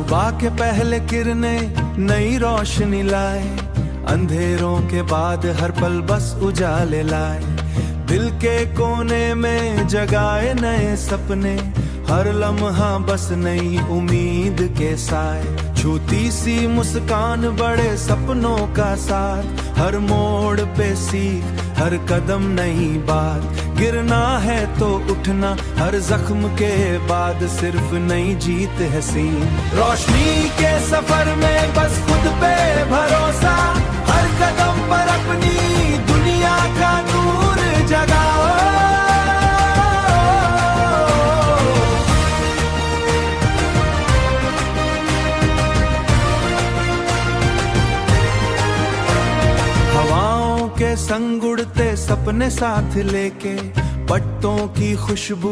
सुबह के पहले किरणें नई रोशनी लाए, अंधेरों के बाद हर पल बस उजाले लाए। दिल के कोने में जगाए नए सपने, हर लम्हा बस नई उम्मीद के साए। छूती सी मुस्कान बड़े सपनों का साथ, हर मोड़ पे सीख हर कदम नई बात। गिरना है तो उठना, हर जख्म के बाद सिर्फ नई जीत है सीन। रोशनी के सफर में बस खुद पे भरोसा, हर कदम पर अपनी दुनिया का नूर जगाओ। हवाओं के संग उड़ते सपने साथ लेके, पत्तों की खुशबू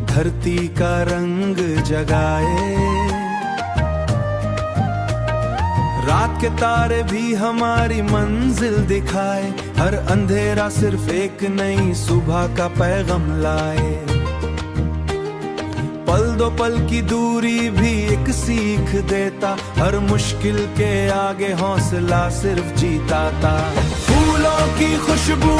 धरती का रंग जगाए। रात के तारे भी हमारी मंजिल दिखाए, हर अंधेरा सिर्फ एक नई सुबह का पैगाम लाए। पल दो पल की दूरी भी एक सीख देता, हर मुश्किल के आगे हौसला सिर्फ जीताता। फूलों की खुशबू,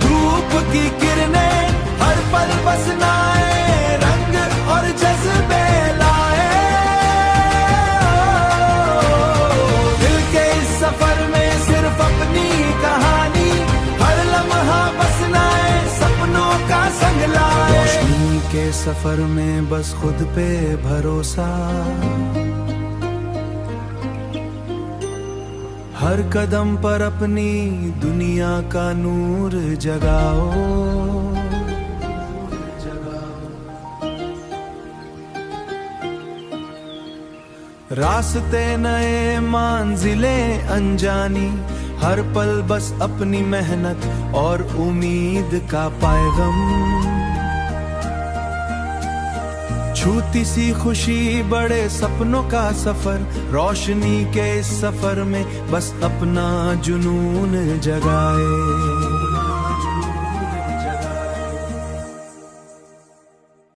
धूप की किरणें, हर पल बस नए रंग और जज्बे लाए। दिल के इस सफर में सिर्फ अपनी कहानी, हर लम्हा बस नए सपनों का संग लाए। रोशनी के सफर में बस खुद पे भरोसा, हर कदम पर अपनी दुनिया का नूर जगाओ। रास्ते नए, मंजिलें अनजानी, हर पल बस अपनी मेहनत और उम्मीद का पैगाम। छूती सी खुशी, बड़े सपनों का सफर, रोशनी के इस सफर में बस अपना जुनून जगाए।